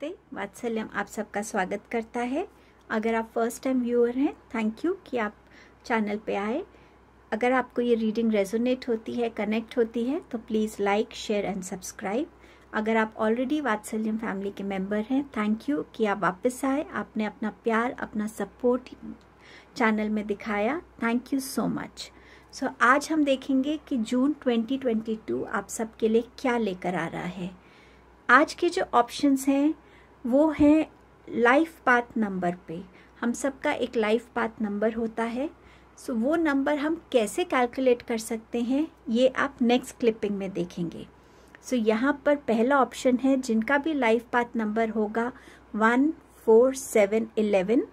नमस्ते। वात्सल्यम आप सबका स्वागत करता है। अगर आप फर्स्ट टाइम व्यूअर हैं, थैंक यू कि आप चैनल पे आए। अगर आपको ये रीडिंग रेजोनेट होती है, कनेक्ट होती है, तो please like, share and subscribe. अगर आप ऑलरेडी वात्सल्यम फैमिली के मेंबर हैं, थैंक यू कि आप वापस आए। आपने अपना प्यार, अपना सपोर्ट चैनल में दिखाया। Thank you so much. So आज हम देखेंगे कि जून 2022 आप सबके लिए क्या लेकर आ रहा है। आज के जो ऑप्शंस हैं वो हैं लाइफ पाथ नंबर पे। हम सबका एक लाइफ पाथ नंबर होता है। सो वो नंबर हम कैसे कैलकुलेट कर सकते हैं, ये आप नेक्स्ट क्लिपिंग में देखेंगे। सो यहाँ पर पहला ऑप्शन है जिनका भी लाइफ पाथ नंबर होगा 1, 4, 7, 11,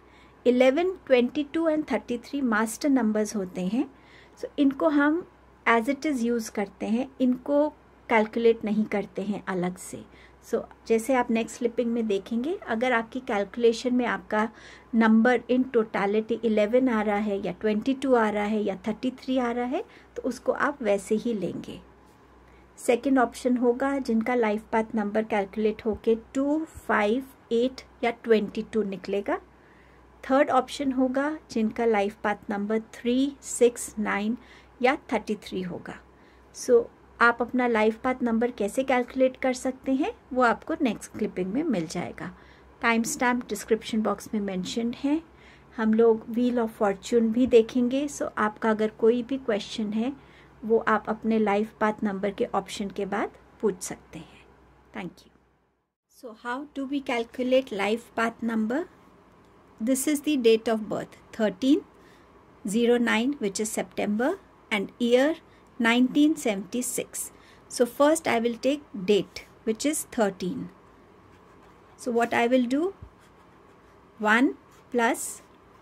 22 एंड 33 मास्टर नंबर्स होते हैं। सो इनको हम एज इट इज़ यूज़ करते हैं, इनको कैलकुलेट नहीं करते हैं अलग से। सो जैसे आप नेक्स्ट क्लिपिंग में देखेंगे, अगर आपकी कैलकुलेशन में आपका नंबर इन टोटालिटी 11 आ रहा है या 22 आ रहा है या 33 आ रहा है, तो उसको आप वैसे ही लेंगे। सेकंड ऑप्शन होगा जिनका लाइफ पाथ नंबर कैलकुलेट होके 2, 5, 8 या 22 निकलेगा। थर्ड ऑप्शन होगा जिनका लाइफ पाथ नंबर 3, 6, 9 या 33 होगा। सो आप अपना लाइफ पाथ नंबर कैसे कैलकुलेट कर सकते हैं वो आपको नेक्स्ट क्लिपिंग में मिल जाएगा। टाइम स्टैम्प डिस्क्रिप्शन बॉक्स में मेंशन्ड है। हम लोग व्हील ऑफ फॉर्च्यून भी देखेंगे। सो आपका अगर कोई भी क्वेश्चन है वो आप अपने लाइफ पाथ नंबर के ऑप्शन के बाद पूछ सकते हैं। Thank you. So how do we calculate life path number? This is the date of birth 13/09 which is September and year 1976. So first I will take date which is 13. So what I will do, 1 plus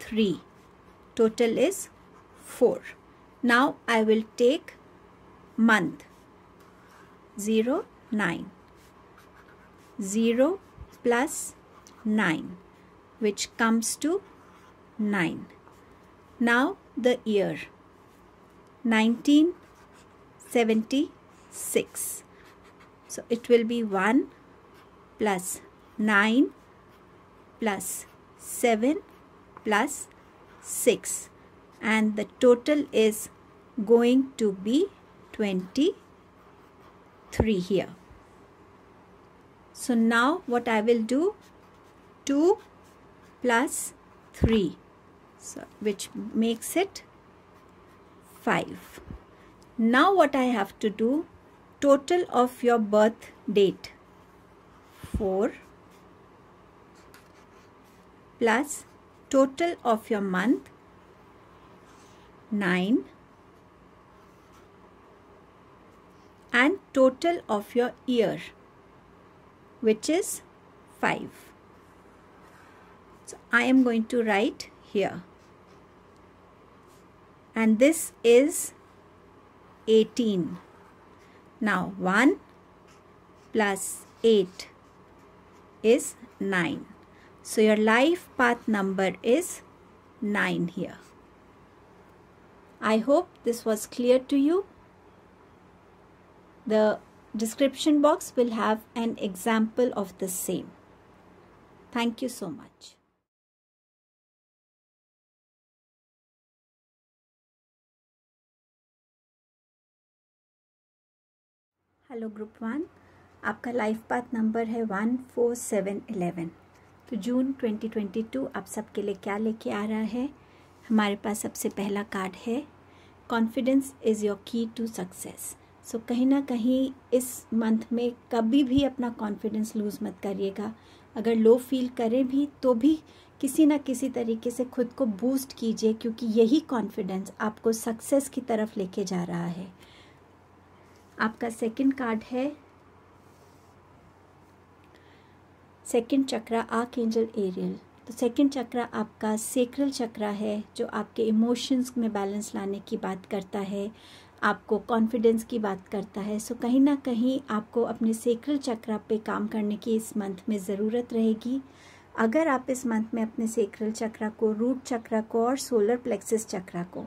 3 total is 4. Now I will take month 09. 0 plus 9 which comes to 9. Now the year 1976. So it will be 1 plus 9 plus 7 plus 6 and the total is going to be 23 here. So now what I will do, 2 plus 3, so which makes it 5. Now what I have to do, total of your birth date 4 plus total of your month 9 and total of your year which is 5. So I am going to write here, and this is 18. Now 1 plus 8 is 9. So your life path number is 9 here. I hope this was clear to you. The description box will have an example of the same. Thank you so much. Hello group 1, आपका life path number है 1, 4, 7, 11। तो जून 2022 आप सबके लिए क्या लेके आ रहा है? हमारे पास सबसे पहला कार्ड है कॉन्फिडेंस इज़ योर की टू सक्सेस। सो कहीं ना कहीं इस मंथ में कभी भी अपना कॉन्फिडेंस लूज़ मत करिएगा। अगर लो फील करें भी तो भी किसी ना किसी तरीके से खुद को बूस्ट कीजिए, क्योंकि यही कॉन्फिडेंस आपको सक्सेस की तरफ लेके जा रहा है। आपका सेकंड कार्ड है सेकंड चक्रा, आर्कएंजल एरियल। तो सेकंड चक्रा आपका सेक्रल चक्रा है, जो आपके इमोशंस में बैलेंस लाने की बात करता है, आपको कॉन्फिडेंस की बात करता है। सो कहीं ना कहीं आपको अपने सेक्रल चक्रा पे काम करने की इस मंथ में ज़रूरत रहेगी। अगर आप इस मंथ में अपने सेक्रल चक्रा को, रूट चक्रा को और सोलर प्लेक्सस चक्रा को,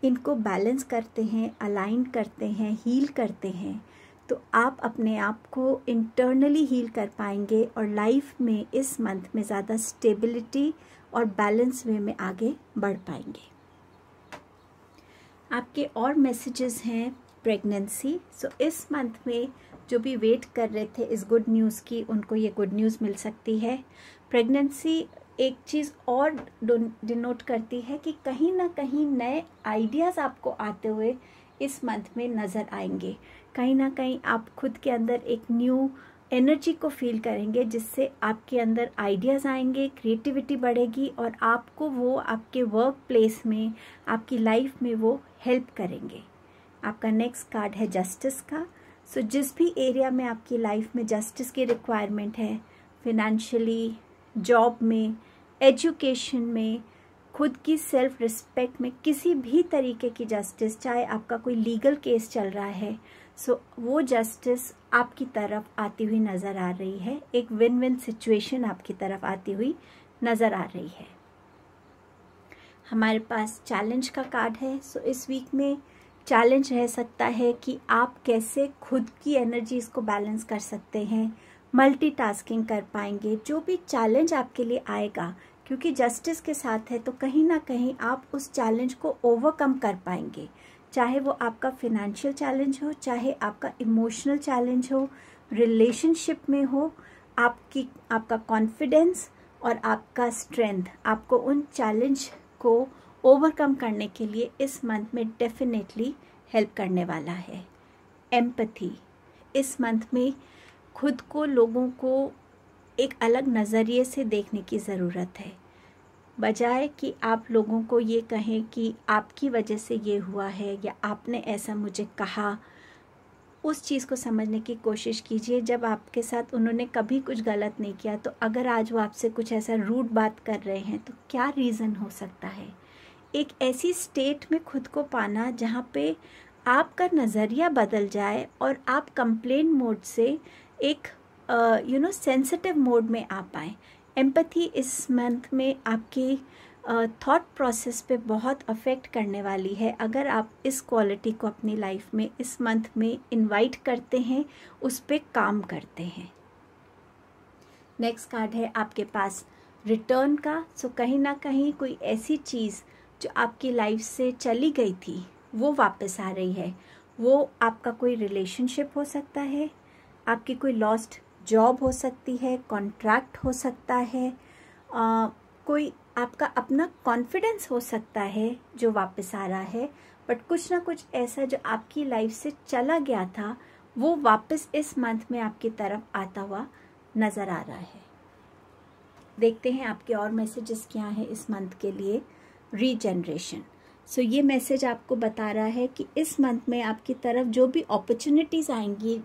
इनको बैलेंस करते हैं, अलाइन करते हैं, हील करते हैं, तो आप अपने आप को इंटरनली हील कर पाएंगे और लाइफ में इस मंथ में ज़्यादा स्टेबिलिटी और बैलेंस वे में आगे बढ़ पाएंगे। आपके और मैसेजेस हैं प्रेगनेंसी। सो इस मंथ में जो भी वेट कर रहे थे इस गुड न्यूज़ की, उनको ये गुड न्यूज़ मिल सकती है। प्रेगनेंसी एक चीज़ और डिनोट करती है कि कहीं ना कहीं नए आइडियाज़ आपको आते हुए इस मंथ में नज़र आएंगे। कहीं ना कहीं आप खुद के अंदर एक न्यू एनर्जी को फील करेंगे, जिससे आपके अंदर आइडियाज़ आएंगे, क्रिएटिविटी बढ़ेगी और आपको वो आपके वर्क प्लेस में, आपकी लाइफ में वो हेल्प करेंगे। आपका नेक्स्ट कार्ड है जस्टिस का। सो जिस भी एरिया में आपकी लाइफ में जस्टिस की रिक्वायरमेंट है, फिनेंशियली, जॉब में, एजुकेशन में, खुद की सेल्फ रिस्पेक्ट में, किसी भी तरीके की जस्टिस, चाहे आपका कोई लीगल केस चल रहा है, सो वो जस्टिस आपकी तरफ आती हुई नज़र आ रही है। एक विन विन सिचुएशन आपकी तरफ आती हुई नज़र आ रही है। हमारे पास चैलेंज का कार्ड है। सो इस वीक में चैलेंज रह सकता है कि आप कैसे खुद की एनर्जीज को बैलेंस कर सकते हैं, मल्टीटास्किंग कर पाएंगे। जो भी चैलेंज आपके लिए आएगा, क्योंकि जस्टिस के साथ है, तो कहीं ना कहीं आप उस चैलेंज को ओवरकम कर पाएंगे। चाहे वो आपका फिनेंशियल चैलेंज हो, चाहे आपका इमोशनल चैलेंज हो, रिलेशनशिप में हो, आपका कॉन्फिडेंस और आपका स्ट्रेंथ आपको उन चैलेंज को ओवरकम करने के लिए इस मंथ में डेफिनेटली हेल्प करने वाला है। एम्पैथी, इस मंथ में खुद को, लोगों को एक अलग नज़रिए से देखने की ज़रूरत है। बजाय कि आप लोगों को ये कहें कि आपकी वजह से ये हुआ है या आपने ऐसा मुझे कहा, उस चीज़ को समझने की कोशिश कीजिए। जब आपके साथ उन्होंने कभी कुछ गलत नहीं किया, तो अगर आज वो आपसे कुछ ऐसा रूड बात कर रहे हैं तो क्या रीज़न हो सकता है। एक ऐसी स्टेट में खुद को पाना जहाँ पे आपका नज़रिया बदल जाए और आप कंप्लेन मोड से एक सेंसिटिव मोड में आ पाए। एम्पैथी इस मंथ में आपकी थॉट प्रोसेस पे बहुत अफेक्ट करने वाली है। अगर आप इस क्वालिटी को अपनी लाइफ में इस मंथ में इनवाइट करते हैं, उस पे काम करते हैं। नेक्स्ट कार्ड है आपके पास रिटर्न का। सो कहीं ना कहीं कोई ऐसी चीज़ जो आपकी लाइफ से चली गई थी वो वापस आ रही है। वो आपका कोई रिलेशनशिप हो सकता है, आपकी कोई लॉस्ट जॉब हो सकती है, कॉन्ट्रैक्ट हो सकता है, कोई आपका अपना कॉन्फिडेंस हो सकता है जो वापस आ रहा है। बट कुछ ना कुछ ऐसा जो आपकी लाइफ से चला गया था वो वापस इस मंथ में आपकी तरफ आता हुआ नज़र आ रहा है। देखते हैं आपके और मैसेजेस क्या हैं इस मंथ के लिए। रीजनरेशन। सो ये मैसेज आपको बता रहा है कि इस मंथ में आपकी तरफ जो भी अपॉर्चुनिटीज़ आएंगी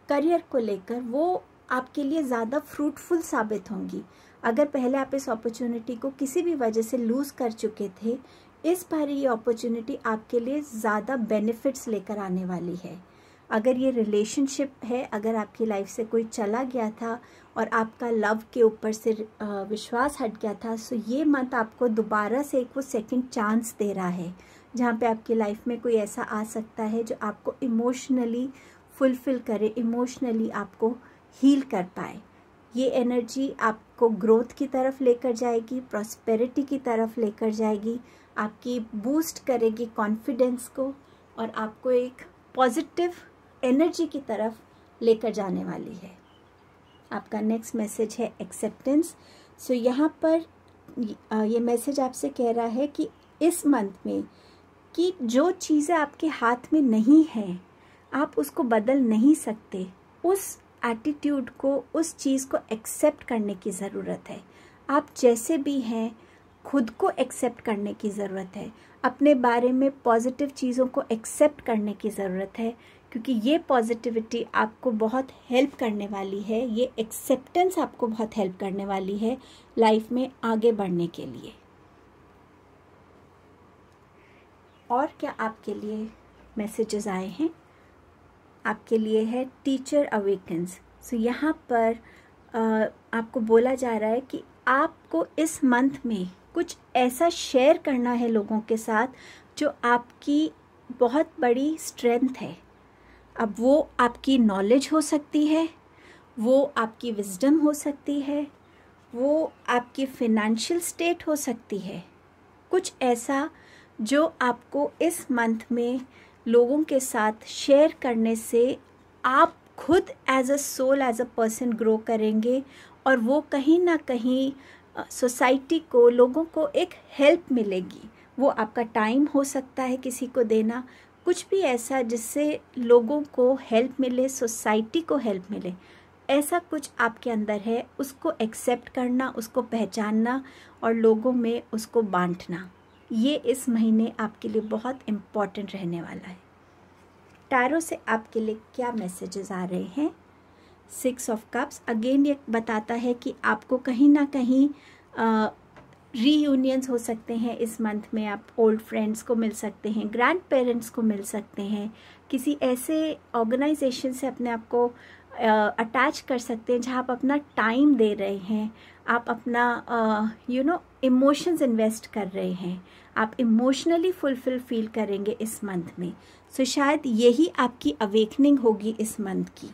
करियर को लेकर, वो आपके लिए ज़्यादा फ्रूटफुल साबित होंगी। अगर पहले आप इस अपॉर्चुनिटी को किसी भी वजह से लूज़ कर चुके थे, इस बार ये अपॉर्चुनिटी आपके लिए ज़्यादा बेनिफिट्स लेकर आने वाली है। अगर ये रिलेशनशिप है, अगर आपकी लाइफ से कोई चला गया था और आपका लव के ऊपर से विश्वास हट गया था, सो ये मंथ आपको दोबारा से एक वो सेकंड चांस दे रहा है, जहाँ पे आपकी लाइफ में कोई ऐसा आ सकता है जो आपको इमोशनली फुलफिल करे, इमोशनली आपको हील कर पाए। ये एनर्जी आपको ग्रोथ की तरफ लेकर जाएगी, प्रॉस्पेरिटी की तरफ लेकर जाएगी, आपकी बूस्ट करेगी कॉन्फिडेंस को और आपको एक पॉजिटिव एनर्जी की तरफ लेकर जाने वाली है। आपका नेक्स्ट मैसेज है एक्सेप्टेंस। सो यहाँ पर ये मैसेज आपसे कह रहा है कि इस मंथ में कि जो चीज़ें आपके हाथ में नहीं हैं, आप उसको बदल नहीं सकते, उस एटीट्यूड को, उस चीज़ को एक्सेप्ट करने की ज़रूरत है। आप जैसे भी हैं खुद को एक्सेप्ट करने की ज़रूरत है। अपने बारे में पॉजिटिव चीज़ों को एक्सेप्ट करने की ज़रूरत है, क्योंकि ये पॉजिटिविटी आपको बहुत हेल्प करने वाली है। ये एक्सेप्टेंस आपको बहुत हेल्प करने वाली है लाइफ में आगे बढ़ने के लिए। और क्या आपके लिए मैसेजेस आए हैं? आपके लिए है टीचर अवेकन्स। सो यहाँ पर आपको बोला जा रहा है कि आपको इस मंथ में कुछ ऐसा शेयर करना है लोगों के साथ जो आपकी बहुत बड़ी स्ट्रेंथ है। अब वो आपकी नॉलेज हो सकती है, वो आपकी विजडम हो सकती है, वो आपकी फिनेंशियल स्टेट हो सकती है, कुछ ऐसा जो आपको इस मंथ में लोगों के साथ शेयर करने से आप खुद as a soul, as a person grow करेंगे और वो कहीं ना कहीं सोसाइटी को, लोगों को एक हेल्प मिलेगी। वो आपका टाइम हो सकता है किसी को देना, कुछ भी ऐसा जिससे लोगों को हेल्प मिले, सोसाइटी को हेल्प मिले। ऐसा कुछ आपके अंदर है, उसको एक्सेप्ट करना, उसको पहचानना और लोगों में उसको बांटना, ये इस महीने आपके लिए बहुत इम्पॉर्टेंट रहने वाला है। टैरो से आपके लिए क्या मैसेजेस आ रहे हैं? 6 ऑफ कप्स अगेन ये बताता है कि आपको कहीं ना कहीं रीयूनियंस हो सकते हैं इस मंथ में। आप ओल्ड फ्रेंड्स को मिल सकते हैं, ग्रैंड पेरेंट्स को मिल सकते हैं, किसी ऐसे ऑर्गेनाइजेशन से अपने आप को अटैच कर सकते हैं जहाँ आप अपना टाइम दे रहे हैं, आप अपना इमोशंस इन्वेस्ट कर रहे हैं, आप इमोशनली फुलफिल फील करेंगे इस मंथ में। सो शायद यही आपकी अवेकनिंग होगी इस मंथ की।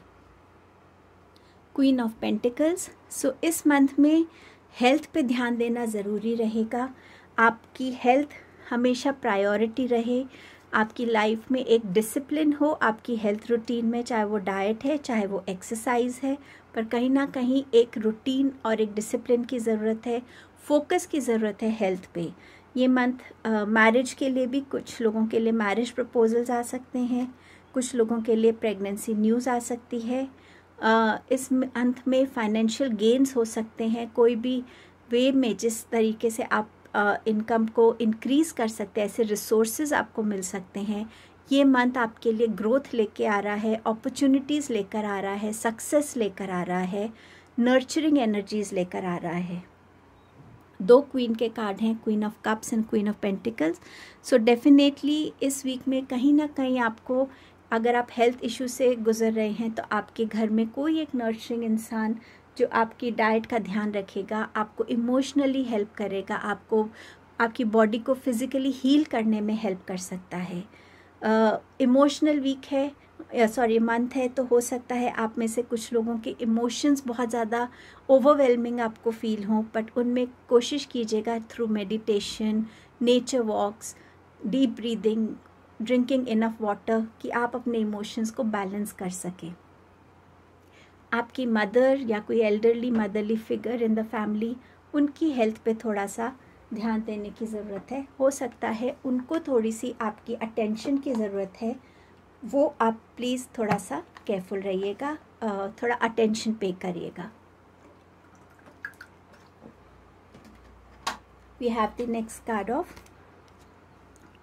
क्वीन ऑफ पेंटिकल्स, सो इस मंथ में हेल्थ पे ध्यान देना ज़रूरी रहेगा। आपकी हेल्थ हमेशा प्रायोरिटी रहे, आपकी लाइफ में एक डिसिप्लिन हो आपकी हेल्थ रूटीन में, चाहे वो डाइट है, चाहे वो एक्सरसाइज है, पर कहीं ना कहीं एक रूटीन और एक डिसिप्लिन की ज़रूरत है, फोकस की ज़रूरत है हेल्थ पे। ये मंथ मैरिज के लिए भी, कुछ लोगों के लिए मैरिज प्रपोजल्स आ सकते हैं, कुछ लोगों के लिए प्रेगनेंसी न्यूज़ आ सकती है। इस मंथ में फाइनेंशियल गेन्स हो सकते हैं, कोई भी वे में जिस तरीके से आप इनकम को इंक्रीज़ कर सकते हैं, ऐसे रिसोर्सेज आपको मिल सकते हैं। ये मंथ आपके लिए ग्रोथ लेके आ रहा है, अपॉर्चुनिटीज़ लेकर आ रहा है, सक्सेस लेकर आ रहा है, नर्चरिंग एनर्जीज लेकर आ रहा है। 2 क्वीन के कार्ड हैं, queen of cups and queen of pentacles. So definitely इस वीक में कहीं ना कहीं आपको, अगर आप हेल्थ इशू से गुजर रहे हैं तो आपके घर में कोई एक नर्चरिंग इंसान जो आपकी डाइट का ध्यान रखेगा, आपको इमोशनली हेल्प करेगा, आपको आपकी बॉडी को फिज़िकली हील करने में हेल्प कर सकता है। इमोशनल वीक है, मंथ है, तो हो सकता है आप में से कुछ लोगों के इमोशंस बहुत ज़्यादा ओवरवेलमिंग आपको फील हों, बट उनमें कोशिश कीजिएगा through meditation, nature walks, deep breathing, drinking enough water कि आप अपने इमोशंस को बैलेंस कर सकें। आपकी मदर या कोई elderly motherly figure in the family, उनकी हेल्थ पे थोड़ा सा ध्यान देने की ज़रूरत है। हो सकता है उनको थोड़ी सी आपकी अटेंशन की ज़रूरत है, वो आप प्लीज़ थोड़ा सा केयरफुल रहिएगा, थोड़ा अटेंशन पे करिएगा। We have the next card of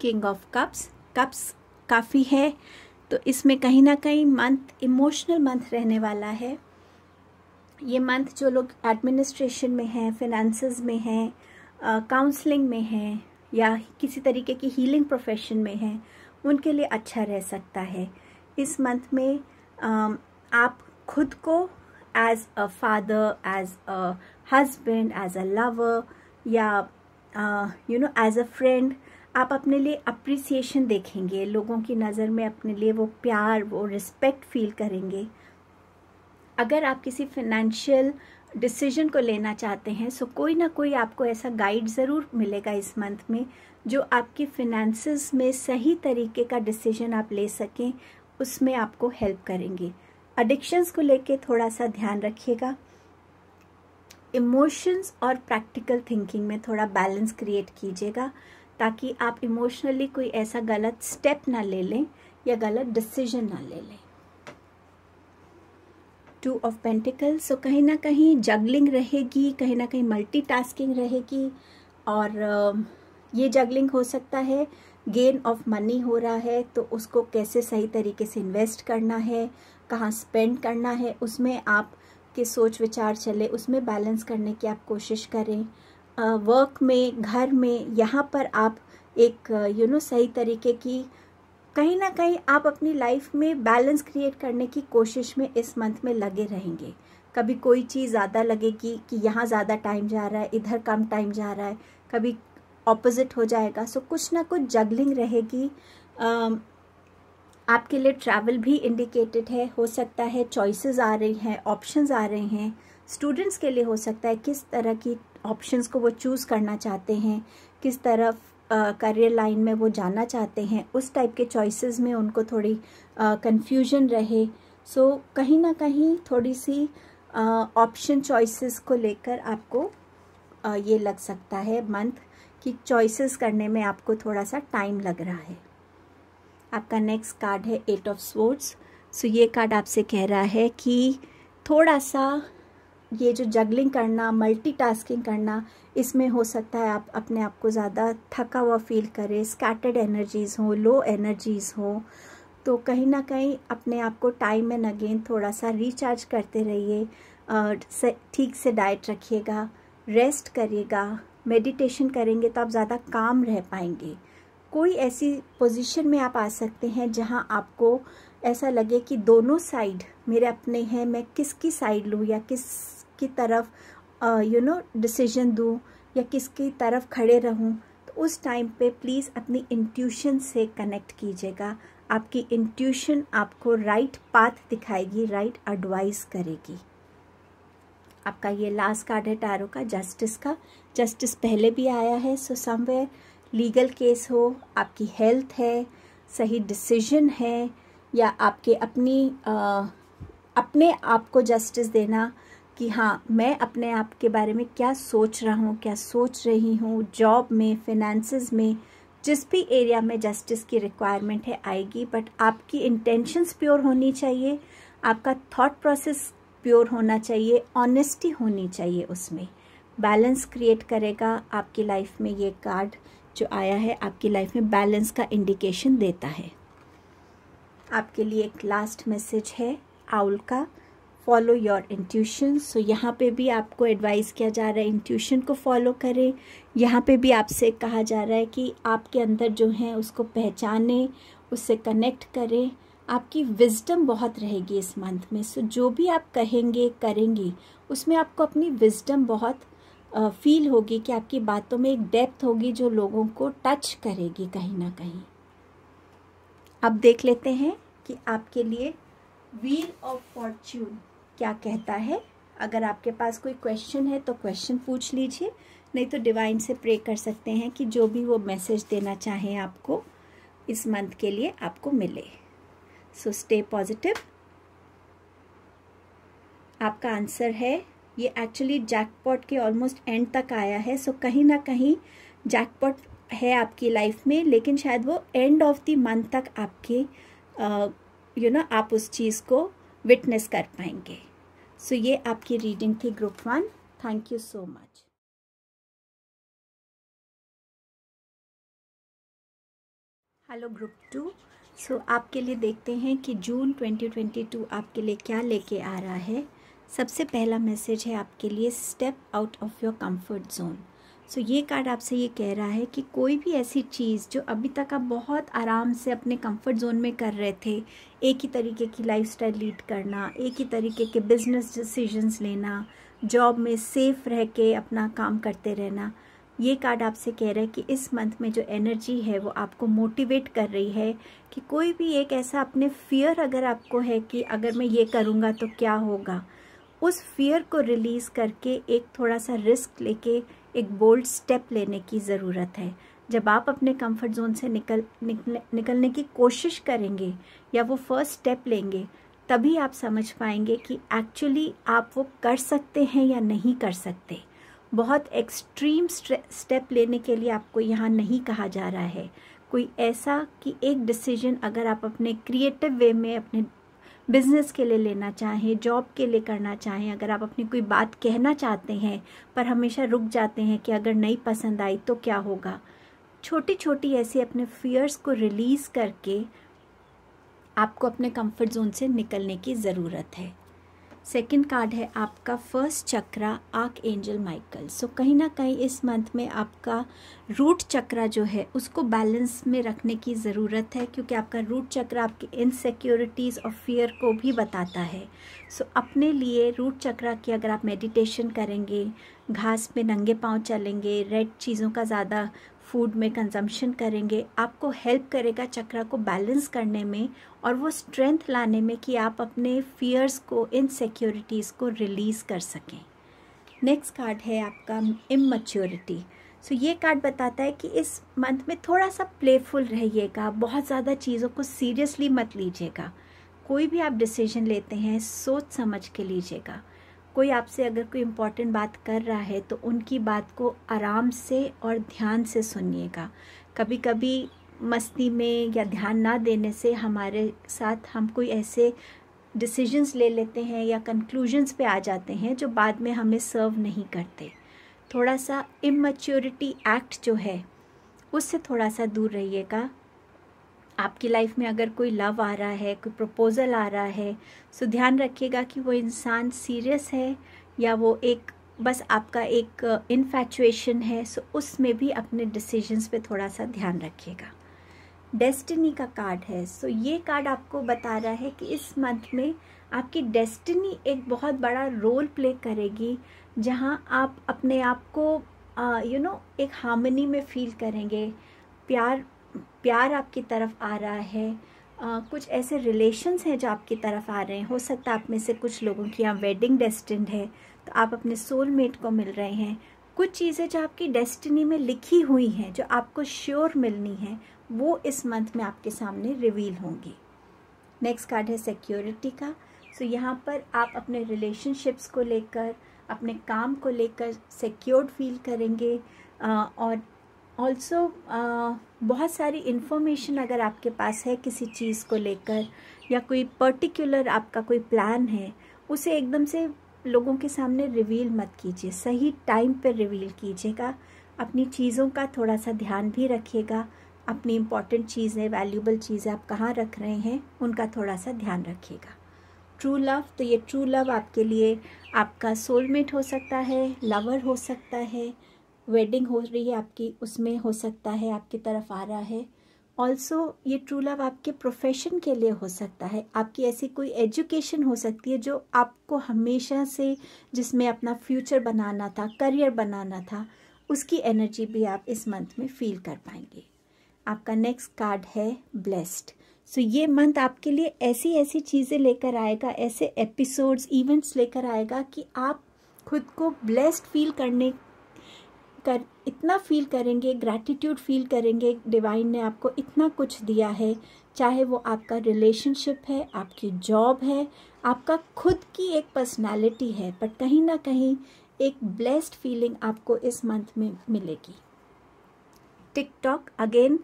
king of cups. Cups काफ़ी है, तो इसमें कहीं ना कहीं मंथ इमोशनल मंथ रहने वाला है। ये मंथ जो लोग एडमिनिस्ट्रेशन में हैं, फिनेंसेस में हैं, काउंसलिंग में हैं या किसी तरीके की हीलिंग प्रोफेशन में हैं, उनके लिए अच्छा रह सकता है। इस मंथ में आप खुद को as a father, as a husband, as a lover या एज अ फ्रेंड, आप अपने लिए अप्रिसिएशन देखेंगे, लोगों की नज़र में अपने लिए वो प्यार, वो रिस्पेक्ट फील करेंगे। अगर आप किसी फिनेंशियल डिसीजन को लेना चाहते हैं, सो कोई ना कोई आपको ऐसा गाइड ज़रूर मिलेगा इस मंथ में जो आपकी फिनेंसेस में सही तरीके का डिसीजन आप ले सकें, उसमें आपको हेल्प करेंगे। एडिक्शंस को लेके थोड़ा सा ध्यान रखिएगा। इमोशंस और प्रैक्टिकल थिंकिंग में थोड़ा बैलेंस क्रिएट कीजिएगा ताकि आप इमोशनली कोई ऐसा गलत स्टेप ना ले लें या गलत डिसीजन ना ले लें। 2 ऑफ पेंटिकल्स, सो कहीं ना कहीं जगलिंग रहेगी, कहीं ना कहीं मल्टीटास्किंग रहेगी और ये जगलिंग हो सकता है गेन ऑफ मनी हो रहा है तो उसको कैसे सही तरीके से इन्वेस्ट करना है, कहाँ स्पेंड करना है, उसमें आप के सोच विचार चले, उसमें बैलेंस करने की आप कोशिश करें। वर्क में, घर में, यहाँ पर आप एक सही तरीके की, कहीं ना कहीं आप अपनी लाइफ में बैलेंस क्रिएट करने की कोशिश में इस मंथ में लगे रहेंगे। कभी कोई चीज़ ज़्यादा लगेगी कि यहाँ ज़्यादा टाइम जा रहा है, इधर कम टाइम जा रहा है, कभी ऑपोजिट हो जाएगा। सो कुछ ना कुछ जगलिंग रहेगी। आपके लिए ट्रैवल भी इंडिकेटेड है, हो सकता है चॉइसेस आ रही हैं, ऑप्शंस आ रहे हैं। स्टूडेंट्स के लिए हो सकता है किस तरह की ऑप्शंस को वो चूज़ करना चाहते हैं, किस तरफ करियर लाइन में वो जाना चाहते हैं, उस टाइप के चॉइसेस में उनको थोड़ी कंफ्यूजन रहे। सो कहीं ना कहीं थोड़ी सी ऑप्शन चॉइसेस को लेकर आपको ये लग सकता है मंथ कि चॉइसेस करने में आपको थोड़ा सा टाइम लग रहा है। आपका नेक्स्ट कार्ड है 8 ऑफ स्वॉर्ड्स। सो ये कार्ड आपसे कह रहा है कि थोड़ा सा ये जो जगलिंग करना, मल्टीटास्किंग करना, इसमें हो सकता है आप अपने आप को ज़्यादा थका हुआ फील करें, स्कैटर्ड एनर्जीज़ हो, लो एनर्जीज़ हो। तो कहीं ना कहीं अपने आप को टाइम एंड अगेन थोड़ा सा रिचार्ज करते रहिए। ठीक से डाइट रखिएगा, रेस्ट करिएगा, मेडिटेशन करेंगे तो आप ज़्यादा काम रह पाएंगे। कोई ऐसी पोजीशन में आप आ सकते हैं जहां आपको ऐसा लगे कि दोनों साइड मेरे अपने हैं, मैं किसकी साइड लूँ या किसकी तरफ डिसीजन दूँ या किसकी तरफ खड़े रहूँ। तो उस टाइम पे प्लीज़ अपनी इंट्यूशन से कनेक्ट कीजिएगा। आपकी इंट्यूशन आपको राइट पाथ दिखाएगी, राइट एडवाइस करेगी। आपका ये लास्ट कार्ड है टैरो का, जस्टिस का। जस्टिस पहले भी आया है। सो समवेयर लीगल केस हो, आपकी हेल्थ है, सही डिसीजन है, या आपके अपने आप को जस्टिस देना कि हाँ मैं अपने आप के बारे में क्या सोच रहा हूँ, क्या सोच रही हूँ, जॉब में, फिनेंसेस में, जिस भी एरिया में जस्टिस की रिक्वायरमेंट है आएगी। बट आपकी इंटेंशंस प्योर होनी चाहिए, आपका थॉट प्रोसेस प्योर होना चाहिए, ऑनेस्टी होनी चाहिए, उसमें बैलेंस क्रिएट करेगा। आपकी लाइफ में ये कार्ड जो आया है आपकी लाइफ में बैलेंस का इंडिकेशन देता है। आपके लिए एक लास्ट मैसेज है आउल का, फॉलो योर इंट्यूशन। सो यहाँ पे भी आपको एडवाइस किया जा रहा है इंट्यूशन को फॉलो करें। यहाँ पे भी आपसे कहा जा रहा है कि आपके अंदर जो है उसको पहचानें, उससे कनेक्ट करें। आपकी विजडम बहुत रहेगी इस मंथ में। सो जो भी आप कहेंगे करेंगी उसमें आपको अपनी विजडम बहुत फील होगी कि आपकी बातों में एक डेप्थ होगी जो लोगों को टच करेगी कहीं ना कहीं। अब देख लेते हैं कि आपके लिए व्हील ऑफ फॉर्च्यून क्या कहता है। अगर आपके पास कोई क्वेश्चन है तो क्वेश्चन पूछ लीजिए, नहीं तो डिवाइन से प्रे कर सकते हैं कि जो भी वो मैसेज देना चाहें आपको इस मंथ के लिए आपको मिले। So stay positive. आपका आंसर है, ये एक्चुअली जैकपॉट के ऑलमोस्ट एंड तक आया है। सो कहीं ना कहीं जैकपॉट है आपकी लाइफ में, लेकिन शायद वो एंड ऑफ द मंथ तक आपके आप उस चीज़ को विटनेस कर पाएंगे। सो ये आपकी रीडिंग थी group 1। Thank you so much. Hello group 2। सो आपके लिए देखते हैं कि जून 2022 आपके लिए क्या लेके आ रहा है। सबसे पहला मैसेज है आपके लिए, step out of your comfort zone. So ये कार्ड आपसे ये कह रहा है कि कोई भी ऐसी चीज़ जो अभी तक आप बहुत आराम से अपने कंफर्ट जोन में कर रहे थे, एक ही तरीके की लाइफस्टाइल लीड करना, एक ही तरीके के बिजनेस डिसीजंस लेना, जॉब में सेफ रह के अपना काम करते रहना, ये कार्ड आपसे कह रहा है कि इस मंथ में जो एनर्जी है वो आपको मोटिवेट कर रही है कि कोई भी एक ऐसा अपने फियर अगर आपको है कि अगर मैं ये करूँगा तो क्या होगा, उस फियर को रिलीज़ करके एक थोड़ा सा रिस्क लेके एक बोल्ड स्टेप लेने की ज़रूरत है। जब आप अपने कंफर्ट जोन से निकलने की कोशिश करेंगे या वो फर्स्ट स्टेप लेंगे, तभी आप समझ पाएंगे कि एक्चुअली आप वो कर सकते हैं या नहीं कर सकते। बहुत एक्सट्रीम स्टेप लेने के लिए आपको यहाँ नहीं कहा जा रहा है। कोई ऐसा कि एक डिसीजन अगर आप अपने क्रिएटिव वे में अपने बिजनेस के लिए लेना चाहें, जॉब के लिए करना चाहें, अगर आप अपनी कोई बात कहना चाहते हैं पर हमेशा रुक जाते हैं कि अगर नहीं पसंद आई तो क्या होगा, छोटी छोटी ऐसी अपने फियर्स को रिलीज़ करके आपको अपने कंफर्ट जोन से निकलने की ज़रूरत है। सेकंड कार्ड है आपका फर्स्ट चक्रा, आर्क एंजल माइकल। सो कहीं ना कहीं इस मंथ में आपका रूट चक्रा जो है उसको बैलेंस में रखने की ज़रूरत है, क्योंकि आपका रूट चक्रा आपकी इनसिक्योरिटीज़ और फियर को भी बताता है। सो अपने लिए रूट चक्रा की अगर आप मेडिटेशन करेंगे, घास में नंगे पाँव चलेंगे, रेड चीज़ों का ज़्यादा फूड में कंजम्पशन करेंगे आपको हेल्प करेगा चक्रा को बैलेंस करने में और वो स्ट्रेंथ लाने में कि आप अपने फियर्स को, इनसिक्योरिटीज़ को रिलीज़ कर सकें। नेक्स्ट कार्ड है आपका इमैच्योरिटी। सो ये कार्ड बताता है कि इस मंथ में थोड़ा सा प्लेफुल रहिएगा, बहुत ज़्यादा चीज़ों को सीरियसली मत लीजिएगा। कोई भी आप डिसीजन लेते हैं सोच समझ के लीजिएगा। कोई आपसे अगर कोई इम्पोर्टेंट बात कर रहा है तो उनकी बात को आराम से और ध्यान से सुनिएगा। कभी कभी मस्ती में या ध्यान ना देने से हमारे साथ हम कोई ऐसे डिसीजंस ले लेते हैं या कंक्लूजन्स पे आ जाते हैं जो बाद में हमें सर्व नहीं करते। थोड़ा सा इमैच्योरिटी एक्ट जो है उससे थोड़ा सा दूर रहिएगा। आपकी लाइफ में अगर कोई लव आ रहा है, कोई प्रपोज़ल आ रहा है, सो ध्यान रखिएगा कि वो इंसान सीरियस है या वो एक बस आपका एक इन्फैचुएशन है। सो उसमें भी अपने डिसीजंस पे थोड़ा सा ध्यान रखिएगा। डेस्टिनी का कार्ड है। सो ये कार्ड आपको बता रहा है कि इस मंथ में आपकी डेस्टिनी एक बहुत बड़ा रोल प्ले करेगी, जहां आप अपने आप को एक हार्मनी में फील करेंगे। प्यार आपकी तरफ आ रहा है। कुछ ऐसे रिलेशंस हैं जो आपकी तरफ आ रहे हैं। हो सकता है आप में से कुछ लोगों की यहाँ वेडिंग डेस्टिन्ड है, तो आप अपने सोलमेट को मिल रहे हैं। कुछ चीज़ें जो आपकी डेस्टिनी में लिखी हुई हैं, जो आपको श्योर मिलनी है, वो इस मंथ में आपके सामने रिवील होंगी। नेक्स्ट कार्ड है सिक्योरिटी का। सो यहाँ पर आप अपने रिलेशनशिप्स को लेकर, अपने काम को लेकर सिक्योर्ड फील करेंगे। और ऑल्सो बहुत सारी इन्फॉर्मेशन अगर आपके पास है किसी चीज़ को लेकर या कोई पर्टिकुलर आपका कोई प्लान है, उसे एकदम से लोगों के सामने रिवील मत कीजिए। सही टाइम पर रिवील कीजिएगा। अपनी चीज़ों का थोड़ा सा ध्यान भी रखिएगा। अपनी इम्पॉर्टेंट चीज़ें, वैल्यूबल चीज़ें आप कहाँ रख रहे हैं, उनका थोड़ा सा ध्यान रखिएगा। ट्रू लव, तो ये ट्रू लव आपके लिए आपका सोलमेट हो सकता है, लवर हो सकता है, वेडिंग हो रही है आपकी, उसमें हो सकता है आपकी तरफ आ रहा है। ऑल्सो ये ट्रू लव आपके प्रोफेशन के लिए हो सकता है। आपकी ऐसी कोई एजुकेशन हो सकती है जो आपको हमेशा से, जिसमें अपना फ्यूचर बनाना था, करियर बनाना था, उसकी एनर्जी भी आप इस मंथ में फील कर पाएंगे। आपका नेक्स्ट कार्ड है ब्लेस्ड। सो ये मंथ आपके लिए ऐसी ऐसी चीज़ें लेकर आएगा, ऐसे एपिसोड्स, इवेंट्स लेकर आएगा कि आप खुद को ब्लेस्ड फील इतना फील करेंगे, ग्रैटिट्यूड फील करेंगे, डिवाइन ने आपको इतना कुछ दिया है। चाहे वो आपका रिलेशनशिप है, आपकी जॉब है, आपका खुद की एक पर्सनालिटी है, बट कहीं ना कहीं एक ब्लेस्ड फीलिंग आपको इस मंथ में मिलेगी। टिकटॉक अगेन,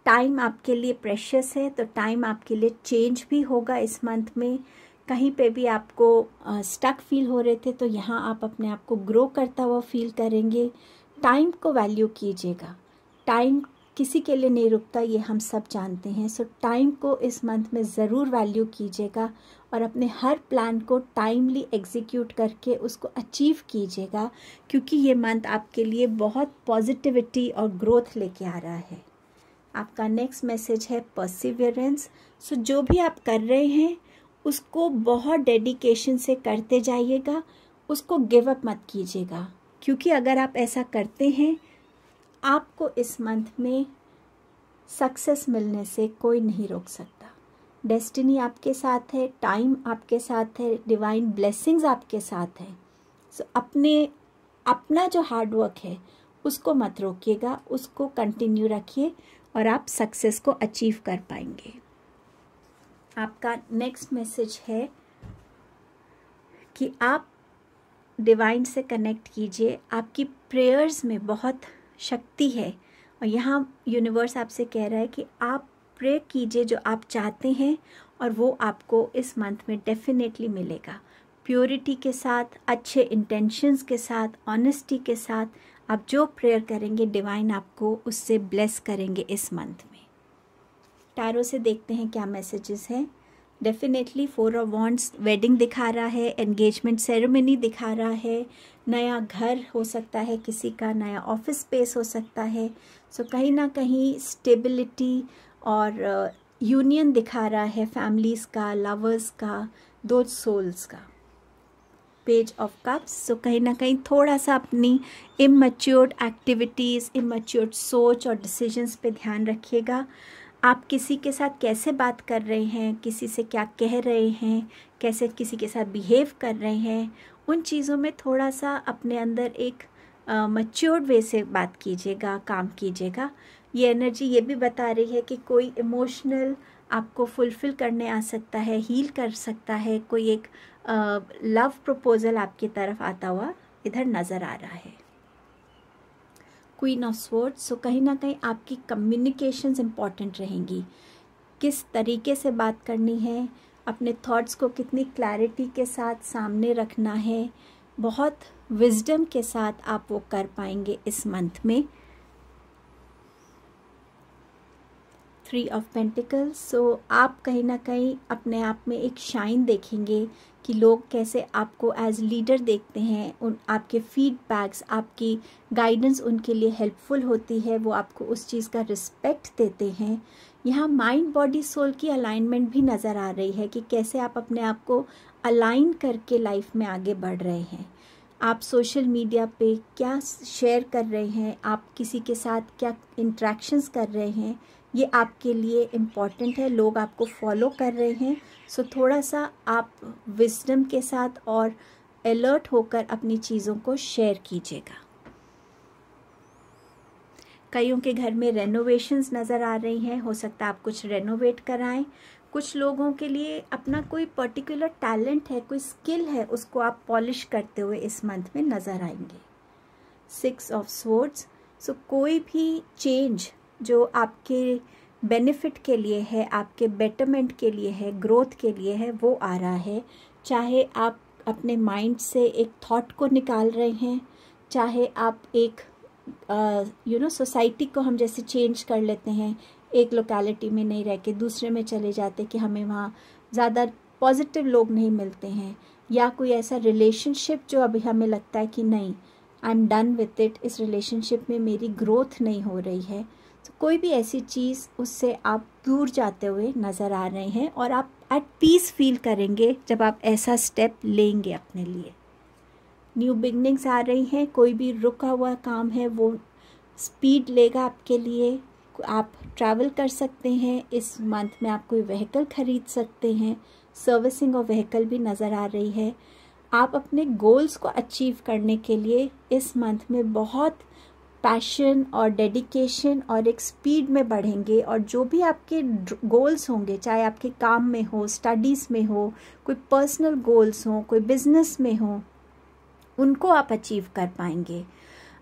टाइम आपके लिए प्रेशियस है, तो टाइम आपके लिए चेंज भी होगा इस मंथ में। कहीं पे भी आपको स्टक फील हो रहे थे, तो यहाँ आप अपने आप को ग्रो करता हुआ फील करेंगे। टाइम को वैल्यू कीजिएगा। टाइम किसी के लिए नहीं रुकता, ये हम सब जानते हैं। सो टाइम को इस मंथ में ज़रूर वैल्यू कीजिएगा और अपने हर प्लान को टाइमली एग्जीक्यूट करके उसको अचीव कीजिएगा, क्योंकि ये मंथ आपके लिए बहुत पॉजिटिविटी और ग्रोथ लेके आ रहा है। आपका नेक्स्ट मैसेज है परसिवियरेंस। सो जो भी आप कर रहे हैं उसको बहुत डेडिकेशन से करते जाइएगा, उसको गिव अप मत कीजिएगा, क्योंकि अगर आप ऐसा करते हैं आपको इस मंथ में सक्सेस मिलने से कोई नहीं रोक सकता। डेस्टिनी आपके साथ है, टाइम आपके साथ है, डिवाइन ब्लेसिंग्स आपके साथ है। सो अपना जो हार्ड वर्क है उसको मत रोकिएगा, उसको कंटिन्यू रखिए और आप सक्सेस को अचीव कर पाएंगे। आपका नेक्स्ट मैसेज है कि आप डिवाइन से कनेक्ट कीजिए। आपकी प्रेयर्स में बहुत शक्ति है और यहाँ यूनिवर्स आपसे कह रहा है कि आप प्रे कीजिए जो आप चाहते हैं और वो आपको इस मंथ में डेफिनेटली मिलेगा। प्योरिटी के साथ, अच्छे इंटेंशंस के साथ, ऑनेस्टी के साथ आप जो प्रेयर करेंगे डिवाइन आपको उससे ब्लेस करेंगे इस मंथ में। टैरो से देखते हैं क्या मैसेजेस हैं। डेफिनेटली 4 ऑफ वॉन्ड्स वेडिंग दिखा रहा है, एंगेजमेंट सेरेमनी दिखा रहा है, नया घर हो सकता है किसी का, नया ऑफिस स्पेस हो सकता है। सो कहीं ना कहीं स्टेबिलिटी और यूनियन दिखा रहा है, फैमिलीज़ का, लवर्स का, दो सोल्स का। Page of cups. सो कहीं ना कहीं थोड़ा सा अपनी इमैच्योर्ड एक्टिविटीज़, इमैच्योर्ड सोच और डिसीजंस पे ध्यान रखिएगा। आप किसी के साथ कैसे बात कर रहे हैं, किसी से क्या कह रहे हैं, कैसे किसी के साथ बिहेव कर रहे हैं, उन चीज़ों में थोड़ा सा अपने अंदर एक मैच्योर्ड वे से बात कीजिएगा, काम कीजिएगा। ये एनर्जी ये भी बता रही है कि कोई इमोशनल आपको फुलफ़िल करने आ सकता है, हील कर सकता है, कोई एक लव प्रपोजल आपकी तरफ आता हुआ इधर नज़र आ रहा है। क्वीन ऑफ स्वॉर्ड्स, सो कहीं ना कहीं आपकी कम्युनिकेशंस इम्पॉर्टेंट रहेंगी। किस तरीके से बात करनी है, अपने थॉट्स को कितनी क्लैरिटी के साथ सामने रखना है, बहुत विजडम के साथ आप वो कर पाएंगे इस मंथ में। 3 ऑफ पेंटिकल्स, सो आप कहीं ना कहीं अपने आप में एक शाइन देखेंगे कि लोग कैसे आपको एज लीडर देखते हैं, उन आपके फीडबैक्स, आपकी गाइडेंस उनके लिए हेल्पफुल होती है, वो आपको उस चीज़ का रिस्पेक्ट देते हैं। यहाँ माइंड बॉडी सोल की अलाइनमेंट भी नज़र आ रही है कि कैसे आप अपने आप को अलाइन करके लाइफ में आगे बढ़ रहे हैं। आप सोशल मीडिया पे क्या शेयर कर रहे हैं, आप किसी के साथ क्या इंट्रैक्शंस कर रहे हैं, ये आपके लिए इम्पॉर्टेंट है। लोग आपको फॉलो कर रहे हैं, सो थोड़ा सा आप विजडम के साथ और अलर्ट होकर अपनी चीज़ों को शेयर कीजिएगा। कईयों के घर में रेनोवेशंस नज़र आ रही हैं, हो सकता है आप कुछ रेनोवेट कराएं। कुछ लोगों के लिए अपना कोई पर्टिकुलर टैलेंट है, कोई स्किल है, उसको आप पॉलिश करते हुए इस मंथ में नज़र आएंगे। 6 ऑफ स्वॉर्ड्स, सो कोई भी चेंज जो आपके बेनिफिट के लिए है, आपके बेटरमेंट के लिए है, ग्रोथ के लिए है, वो आ रहा है। चाहे आप अपने माइंड से एक थॉट को निकाल रहे हैं, चाहे आप एक सोसाइटी को हम जैसे चेंज कर लेते हैं, एक लोकेलिटी में नहीं रह के दूसरे में चले जाते कि हमें वहाँ ज़्यादा पॉजिटिव लोग नहीं मिलते हैं, या कोई ऐसा रिलेशनशिप जो अभी हमें लगता है कि नहीं, I am done with it, इस रिलेशनशिप में मेरी ग्रोथ नहीं हो रही है, तो कोई भी ऐसी चीज़, उससे आप दूर जाते हुए नज़र आ रहे हैं और आप एट पीस फील करेंगे जब आप ऐसा स्टेप लेंगे अपने लिए। न्यू बिगनिंग्स आ रही हैं, कोई भी रुका हुआ काम है वो स्पीड लेगा आपके लिए। आप ट्रैवल कर सकते हैं इस मंथ में, आप कोई व्हीकल खरीद सकते हैं, सर्विसिंग और व्हीकल भी नज़र आ रही है। आप अपने गोल्स को अचीव करने के लिए इस मंथ में बहुत पैशन और डेडिकेशन और एक स्पीड में बढ़ेंगे, और जो भी आपके गोल्स होंगे, चाहे आपके काम में हो, स्टडीज़ में हो, कोई पर्सनल गोल्स हो, कोई बिजनेस में हो, उनको आप अचीव कर पाएंगे।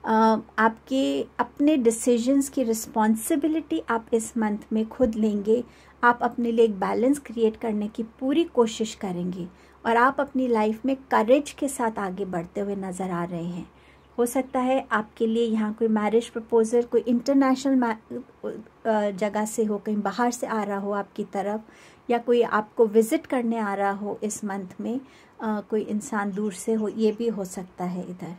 आपके अपने डिसीजंस की रिस्पॉन्सिबिलिटी आप इस मंथ में खुद लेंगे। आप अपने लिए एक बैलेंस क्रिएट करने की पूरी कोशिश करेंगे और आप अपनी लाइफ में करेज के साथ आगे बढ़ते हुए नज़र आ रहे हैं। हो सकता है आपके लिए यहाँ कोई मैरिज प्रपोजल कोई इंटरनेशनल जगह से हो, कहीं बाहर से आ रहा हो आपकी तरफ, या कोई आपको विज़िट करने आ रहा हो इस मंथ में, कोई इंसान दूर से हो, ये भी हो सकता है इधर।